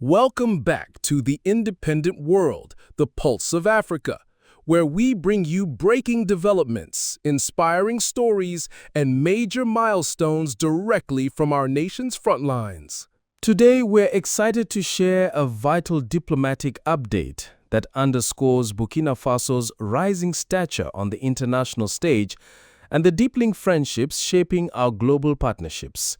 Welcome back to the Independent World, the Pulse of Africa, where we bring you breaking developments, inspiring stories, and major milestones directly from our nation's front lines. Today, we're excited to share a vital diplomatic update that underscores Burkina Faso's rising stature on the international stage and the deepening friendships shaping our global partnerships.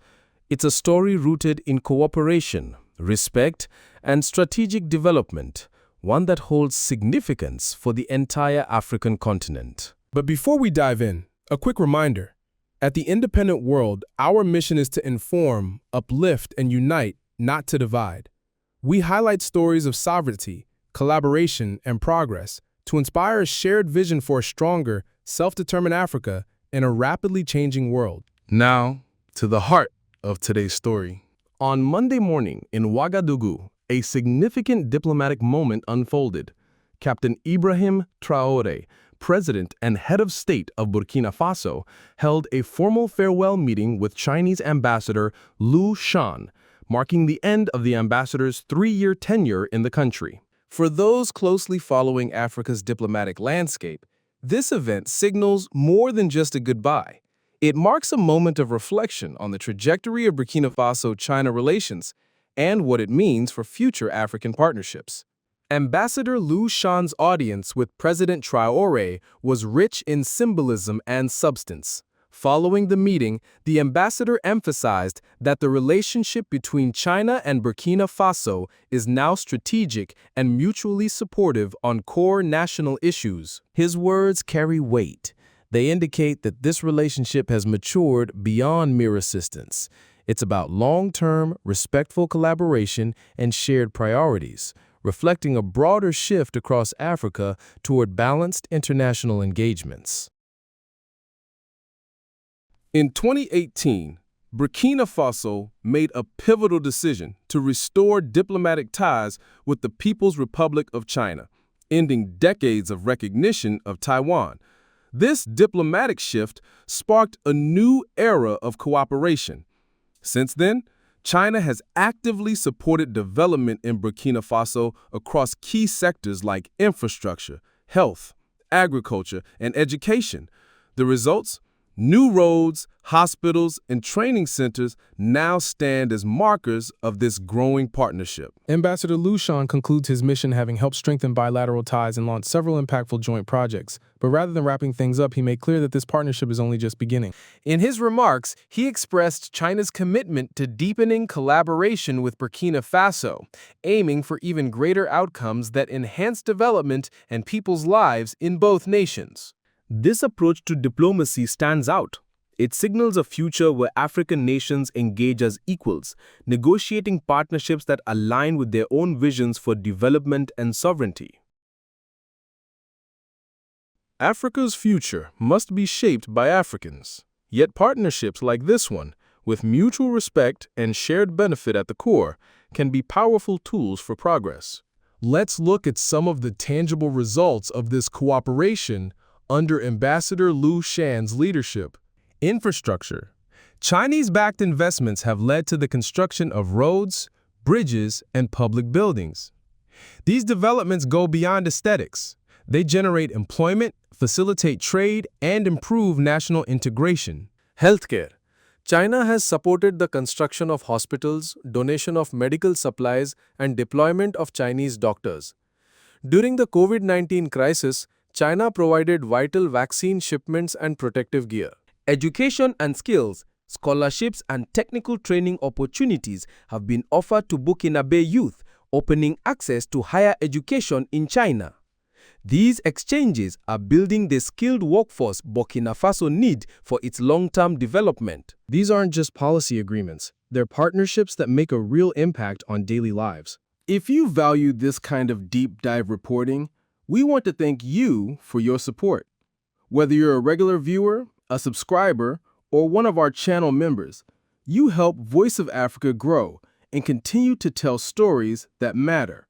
It's a story rooted in cooperation, respect, and strategic development, one that holds significance for the entire African continent. But before we dive in, a quick reminder. At the Independent World, our mission is to inform, uplift, and unite, not to divide. We highlight stories of sovereignty, collaboration, and progress to inspire a shared vision for a stronger, self-determined Africa in a rapidly changing world. Now, to the heart of today's story. On Monday morning in Ouagadougou, a significant diplomatic moment unfolded. Captain Ibrahim Traoré, President and Head of State of Burkina Faso, held a formal farewell meeting with Chinese Ambassador Lu SHAN, marking the end of the ambassador's 3-year tenure in the country. For those closely following Africa's diplomatic landscape, this event signals more than just a goodbye. It marks a moment of reflection on the trajectory of Burkina Faso-China relations and what it means for future African partnerships. Ambassador Lu SHAN's audience with President Traoré was rich in symbolism and substance. Following the meeting, the ambassador emphasized that the relationship between China and Burkina Faso is now strategic and mutually supportive on core national issues. His words carry weight. They indicate that this relationship has matured beyond mere assistance. It's about long-term, respectful collaboration and shared priorities, reflecting a broader shift across Africa toward balanced international engagements. In 2018, Burkina Faso made a pivotal decision to restore diplomatic ties with the People's Republic of China, ending decades of recognition of Taiwan. This diplomatic shift sparked a new era of cooperation. Since then, China has actively supported development in Burkina Faso across key sectors like infrastructure, health, agriculture, and education. The results? New roads, hospitals, and training centers now stand as markers of this growing partnership. Ambassador Lu SHAN concludes his mission having helped strengthen bilateral ties and launch several impactful joint projects. But rather than wrapping things up, he made clear that this partnership is only just beginning. In his remarks, he expressed China's commitment to deepening collaboration with Burkina Faso, aiming for even greater outcomes that enhance development and people's lives in both nations. This approach to diplomacy stands out. It signals a future where African nations engage as equals, negotiating partnerships that align with their own visions for development and sovereignty. Africa's future must be shaped by Africans. Yet partnerships like this one, with mutual respect and shared benefit at the core, can be powerful tools for progress. Let's look at some of the tangible results of this cooperation under Ambassador Lu SHAN's leadership. Infrastructure. Chinese-backed investments have led to the construction of roads, bridges, and public buildings. These developments go beyond aesthetics. They generate employment, facilitate trade, and improve national integration. Healthcare. China has supported the construction of hospitals, donation of medical supplies, and deployment of Chinese doctors. During the COVID-19 crisis, China provided vital vaccine shipments and protective gear. Education and skills, scholarships, and technical training opportunities have been offered to Burkinabe youth, opening access to higher education in China. These exchanges are building the skilled workforce Burkina Faso needs for its long-term development. These aren't just policy agreements. They're partnerships that make a real impact on daily lives. If you value this kind of deep dive reporting, we want to thank you for your support. Whether you're a regular viewer, a subscriber, or one of our channel members, you help Voice of Africa grow and continue to tell stories that matter.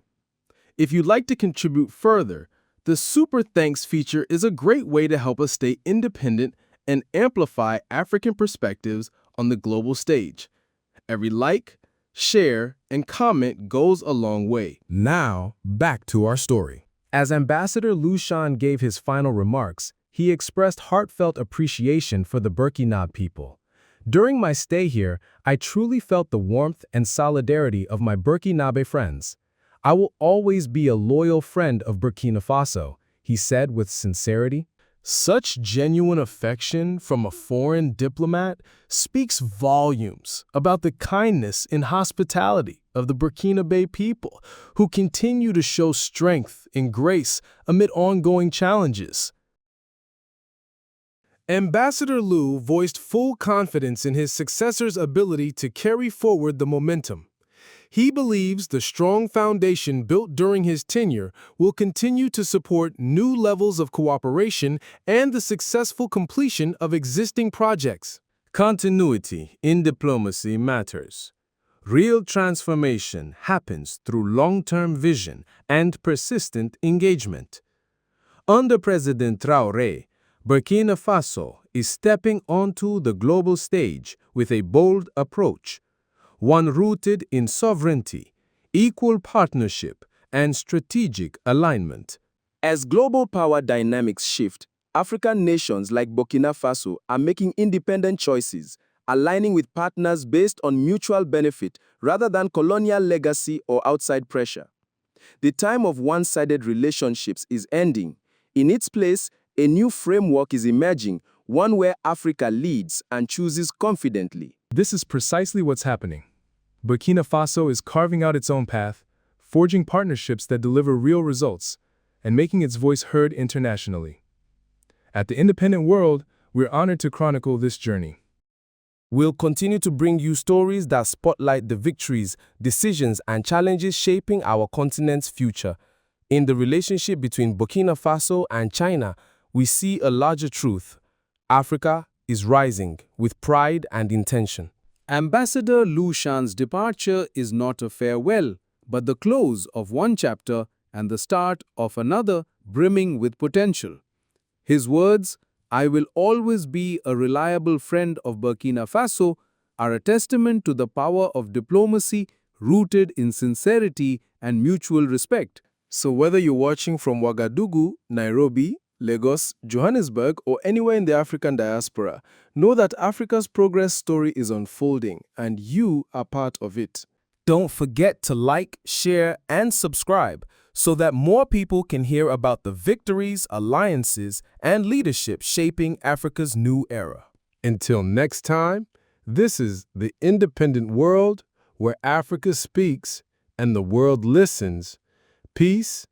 If you'd like to contribute further, the Super Thanks feature is a great way to help us stay independent and amplify African perspectives on the global stage. Every like, share, and comment goes a long way. Now, back to our story. As Ambassador Lu SHAN gave his final remarks, he expressed heartfelt appreciation for the Burkina people. During my stay here, I truly felt the warmth and solidarity of my Burkinabe friends. I will always be a loyal friend of Burkina Faso, he said with sincerity. Such genuine affection from a foreign diplomat speaks volumes about the kindness and hospitality of the Burkinabe people, who continue to show strength and grace amid ongoing challenges. Ambassador Lu voiced full confidence in his successor's ability to carry forward the momentum. He believes the strong foundation built during his tenure will continue to support new levels of cooperation and the successful completion of existing projects. Continuity in diplomacy matters. Real transformation happens through long-term vision and persistent engagement. Under President Traoré, Burkina Faso is stepping onto the global stage with a bold approach, one rooted in sovereignty, equal partnership, and strategic alignment. As global power dynamics shift, African nations like Burkina Faso are making independent choices, aligning with partners based on mutual benefit rather than colonial legacy or outside pressure. The time of one-sided relationships is ending. In its place, a new framework is emerging, one where Africa leads and chooses confidently. This is precisely what's happening. Burkina Faso is carving out its own path, forging partnerships that deliver real results, and making its voice heard internationally. At the Independent World, we're honored to chronicle this journey. We'll continue to bring you stories that spotlight the victories, decisions, and challenges shaping our continent's future. In the relationship between Burkina Faso and China, we see a larger truth. Africa is rising with pride and intention. Ambassador Lu SHAN's departure is not a farewell, but the close of one chapter and the start of another brimming with potential. His words, "I will always be a reliable friend of Burkina Faso," are a testament to the power of diplomacy rooted in sincerity and mutual respect. So whether you're watching from Ouagadougou, Nairobi, Lagos, Johannesburg, or anywhere in the African diaspora, know that Africa's progress story is unfolding and you are part of it. Don't forget to like, share, and subscribe so that more people can hear about the victories, alliances, and leadership shaping Africa's new era. Until next time, this is the Independent World, where Africa speaks and the world listens. Peace